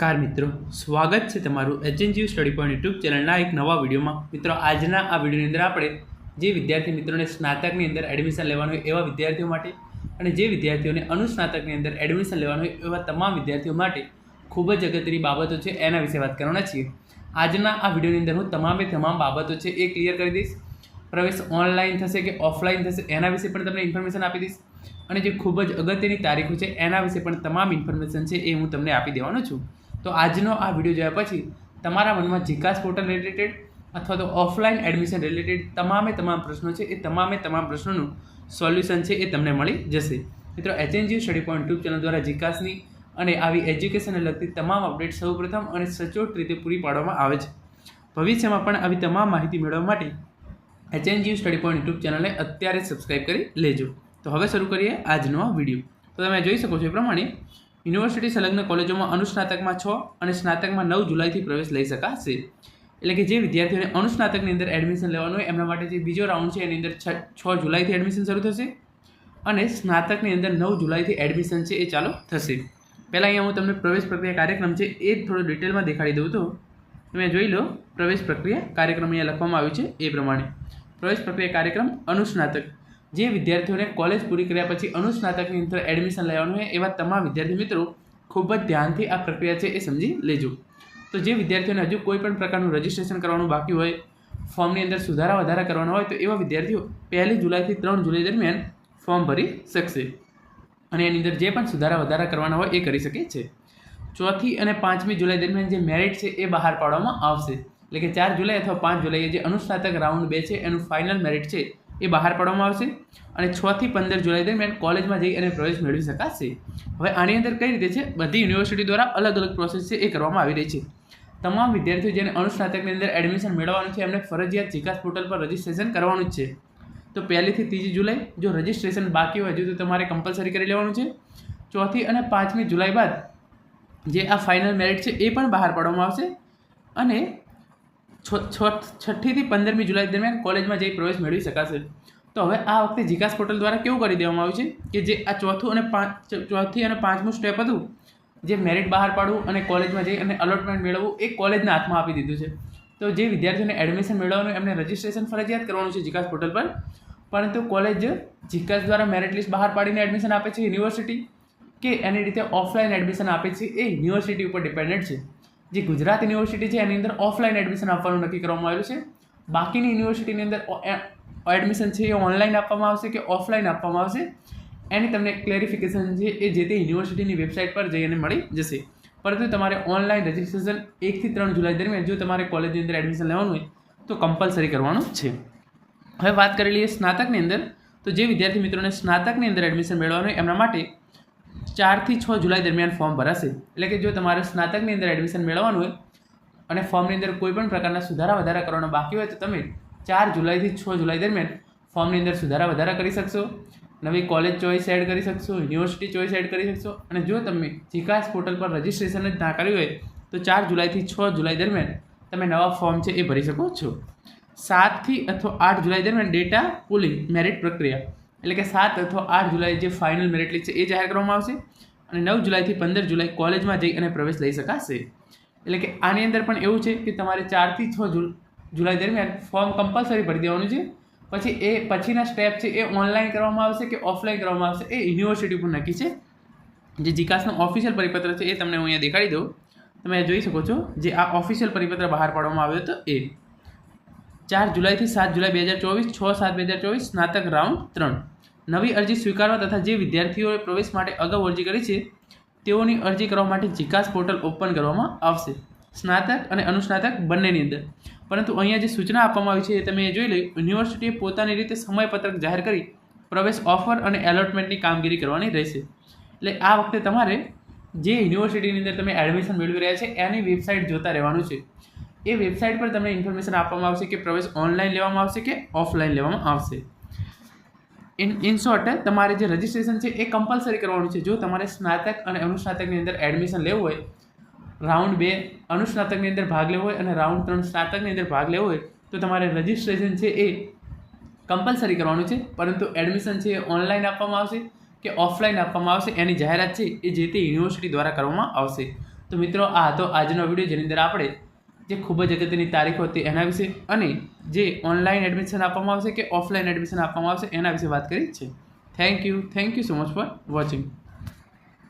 नमस्कार मित्रों, स्वागत है तमारू एचएनजीयू स्टडी पॉइंट यूट्यूब चैनलना एक नवा विडियो में। मित्रों, आजना आ विडियोनी अंदर आपणे जे विद्यार्थी मित्रों स्नातकनी अंदर एडमिशन लेवानुं होय एवा विद्यार्थीओ माटे अने जे विद्यार्थीओने अनुस्नातकनी अंदर एडमिशन लेवानुं होय एवा तमाम विद्यार्थीओ माटे खूब ज अगत्यनी बाबतो छे एना विषे वात करवाना छीए। आजना आ विडियोनी अंदर हूँ तमामे तमाम बाबतो छे ए क्लियर करी दईश। प्रवेश ऑनलाइन थशे कि ऑफलाइन थशे एना विषे पण तमने इन्फॉर्मेशन आपी दईश અને જે ખૂબ જ અગત્યની તારીખો છે એના વિશે પણ તમામ ઇન્ફોર્મેશન છે એ હું તમને આપી દેવાનો છું। તો આજનો આ વિડીયો જોયા પછી તમારા મનમાં જીકાસ પોર્ટલ રિલેટેડ અથવા તો ઓફલાઈન એડમિશન રિલેટેડ તમામે તમામ પ્રશ્નો છે એ તમામે તમામ પ્રશ્નોનું સોલ્યુશન છે એ તમને મળી જશે। મિત્રો, HNGU study point YouTube channel દ્વારા જીકાસની અને આવી એજ્યુકેશનને લગતી તમામ અપડેટ સૌપ્રથમ અને સચોટ રીતે પૂરી પાડવામાં આવે છે। ભવિષ્યમાં પણ આવી તમામ માહિતી મેળવવા માટે એચએનજીયુ સ્ટડી પોઈન્ટ યુટ્યુબ ચેનલને અત્યારે સબસ્ક્રાઈબ કરી લેજો। तो हवे शुरू करिए आजनो आ विडियो। तो तमे जोई शको छो ए प्रमाणे यूनिवर्सिटी संलग्न कॉलेजों में अनुस्नातक में 6 और स्नातक में 9 जुलाई थी प्रवेश लई शकाशे। एटले के जे विद्यार्थीओने अनुस्नातकनी अंदर एडमिशन लेवानुं होय एमना माटे जे बीजो राउंड छे एनी अंदर 6 जुलाई थी एडमिशन शरू थशे अने स्नातकनी अंदर 9 जुलाई थी एडमिशन छे ए चालू थशे। पहला अहींया हूँ तमने प्रवेश प्रक्रिया कार्यक्रम छे ए थोड़ो डिटेल में देखाड़ी दऊं। तो तमे जोई लो, प्रवेश प्रक्रिया कार्यक्रम अहींया लखवामां आव्युं छे ए प्रमाणे। प्रवेश प्रक्रिया कार्यक्रम अनुस्नातक जे विद्यार्थीओने कॉलेज पूरी कर्या पछी अनुस्नातकनी अंदर एडमिशन लेवानुं होय एवा तमाम विद्यार्थी मित्रों खूब ज ध्यानथी आ प्रक्रिया छे ए समजी लेजो। तो जे विद्यार्थीओने हजू कोईपण प्रकारनुं रजिस्ट्रेशन करवानुं बाकी होय, फॉर्मनी अंदर सुधारा वधारा करवाना होय तो एवा विद्यार्थीओ 1 जुलाई थी 3 जुलाई दरमियान फॉर्म भरी शकशे अने एनी अंदर जे पण सुधारा वधारा करवाना होय ए करी शके छे। 4 અને 5 जुलाई दरमियान जे मेरिट छे ए बहार पाडवामां आवशे। એટલે કે 4 जुलाई अथवा 5 जुलाई जे अनुस्नातक राउंड 2 छे एनुं फाइनल मेरिट छे એ બહાર પાડવામાં આવશે અને 6 થી 15 જુલાઈ દરમિયાન કોલેજમાં જઈ અને પ્રવેશ મેળવી શકાશે। હવે આની અંદર કઈ રીતે છે, બધી યુનિવર્સિટી દ્વારા અલગ અલગ પ્રોસેસ છે એ કરવામાં આવી રહી છે। તમામ વિદ્યાર્થીઓ જેને અનુસ્નાતકની અંદર એડમિશન મેળવવાનું છે એમને ફરજિયાત જીકાસ પોર્ટલ પર રજિસ્ટ્રેશન કરવાનું જ છે। તો 1 થી 3 जुलाई જો રજિસ્ટ્રેશન બાકી હોય હજુ તો તમારે કમ્પલસરી કરી લેવાનું છે। 4 અને 5 जुलाई બાદ જે આ ફાઇનલ મેરિટ છે એ પણ બહાર પાડવામાં આવશે અને 6 થી 15 जुलाई दरमियान कॉलेज में जई प्रवेश मेळवी शकाशे। तो हवे आ वखते जीकास पोर्टल द्वारा केवुं करी देवामां आव्युं छे कि जे आ चौथी अने पांचमुं स्टेप हतुं जे मेरिट बहार पाडવું અને કોલેજમાં જઈ અને અલોટમેન્ટ મેળવવું એ કોલેજના હાથમાં આપી દીધું છે। તો જે વિદ્યાર્થીઓને એડમિશન મેળવવાનું એમને રજિસ્ટ્રેશન ફરજિયાત કરવાનું છે જીકાસ પોર્ટલ પર, પરંતુ કોલેજ જીકાસ દ્વારા મેરિટ લિસ્ટ બહાર પાડીને એડમિશન આપે છે યુનિવર્સિટી કે એની રીતે ઓફલાઈન એડમિશન આપે છે એ યુનિવર્સિટી ઉપર ડિપેન્ડન્ટ છે। જે ગુજરાત યુનિવર્સિટી છે એની અંદર ઓફલાઈન એડમિશન આપવાનું નક્કી કરવામાં આવ્યું છે। બાકીની યુનિવર્સિટીની અંદર એડમિશન છે એ ઓનલાઈન આપવામાં આવશે કે ઓફલાઈન આપવામાં આવશે એની તમને ક્લેરિફિકેશન છે એ જે તે યુનિવર્સિટીની વેબસાઇટ પર જઈને મળી જશે। પરંતુ તમારે ઓનલાઈન રજિસ્ટ્રેશન 1 થી 3 जुलाई દરમિયાન જો તમારે કોલેજની અંદર એડમિશન લેવાનું હોય તો કમ્પલસરી કરવાનું છે। હવે વાત કરી લઈએ સ્નાતકની અંદર। તો જે વિદ્યાર્થી મિત્રોને સ્નાતકની અંદર એડમિશન મેળવવાનું હોય એમના માટે 4 થી 6 जुलाई દરમિયાન ફોર્મ ભરાશે। એટલે કે જો તમારે સ્નાતકની અંદર એડમિશન મેળવવાનું હોય અને ફોર્મની અંદર કોઈપણ પ્રકારના સુધારા વધારા કરવાના બાકી હોય તો તમે 4 जुलाई થી 6 जुलाई દરમિયાન ફોર્મની અંદર સુધારા વધારા કરી શકશો, નવી કોલેજ ચોઇસ એડ કરી શકશો, યુનિવર્સિટી ચોઇસ એડ કરી શકશો અને જો તમે જીકાસ પોર્ટલ પર રજિસ્ટ્રેશન જ ના કર્યું હોય તો 4 जुलाई થી 6 जुलाई દરમિયાન તમે નવા ફોર્મ છે એ ભરી શકો છો। 7 થી અથવા 8 जुलाई દરમિયાન ડેટા પુલિંગ મેરિટ પ્રક્રિયા એટલે કે 7 અથવા 8 जुलाई જે ફાઇનલ મેરિટ લિસ્ટ છે એ જાહેર કરવામાં આવશે અને 9 जुलाई થી 15 जुलाई કોલેજમાં જઈ અને પ્રવેશ લઈ શકાશે। એટલે કે આની અંદર પણ એવું છે કે તમારે 4 થી 6 जुलाई દરમિયાન ફોર્મ કમ્પલસરી ભરી દેવાનું છે। પછી એ પછીના સ્ટેપ છે એ ઓનલાઈન કરવામાં આવશે કે ઓફલાઈન કરવામાં આવશે એ યુનિવર્સિટી પર નક્કી છે। જે જીકાસનો ઓફિશિયલ પરિપત્ર છે એ તમને હું અહીંયા દેખાડી દઉં। તમે જોઈ શકો છો જે આ ઓફિશિયલ પરિપત્ર બહાર પાડવામાં આવ્યો હતો એ 4 जुलाई થી 7 जुलाई 2024 6/7/2024 સ્નાતક રાઉન્ડ 3 નવી અરજી સ્વીકારવા તથા જે વિદ્યાર્થીઓએ પ્રવેશ માટે અગાઉ અરજી કરી છે તેઓની અરજી કરવા માટે જીકાસ પોર્ટલ ઓપન કરવામાં આવશે સ્નાતક અને અનુસ્નાતક બંનેની અંદર। પરંતુ અહીંયા જે સૂચના આપવામાં આવી છે એ તમે જોઈ લો, યુનિવર્સિટીએ પોતાની રીતે સમયપત્રક જાહેર કરી પ્રવેશ ઓફર અને એલોટમેન્ટની કામગીરી કરવાની રહેશે। એટલે આ વખતે તમારે જે યુનિવર્સિટીની અંદર તમે એડમિશન મેળવી રહ્યા છે એની વેબસાઇટ જોતા રહેવાનું છે। એ વેબસાઇટ પર તમને ઇન્ફોર્મેશન આપવામાં આવશે કે પ્રવેશ ઓનલાઈન લેવામાં આવશે કે ઓફલાઈન લેવામાં આવશે। ઇન શોર્ટ તમારે જે રજિસ્ટ્રેશન છે એ કમ્પલસરી કરવાનું છે। જો તમારે સ્નાતક અને અનુસ્નાતકની અંદર એડમિશન લેવું હોય, રાઉન્ડ 2 અનુસ્નાતકની અંદર ભાગ લેવો હોય અને રાઉન્ડ 3 સ્નાતકની અંદર ભાગ લેવો હોય તો તમારે રજિસ્ટ્રેશન છે એ કમ્પલસરી કરવાનું છે। પરંતુ એડમિશન છે એ ઓનલાઈન આપવામાં આવશે કે ઓફલાઈન આપવામાં આવશે એની જાહેરાત છે એ જે તે યુનિવર્સિટી દ્વારા કરવામાં આવશે। તો મિત્રો આ હતો આજનો વિડીયો, જેની અંદર આપણે જે ખૂબ જ અગત્યની તારીખો હતી એના વિશે અને જે ઓનલાઈન એડમિશન આપવામાં આવશે કે ઓફલાઈન એડમિશન આપવામાં આવશે એના વિશે વાત કરી છે. Thank you so much for watching.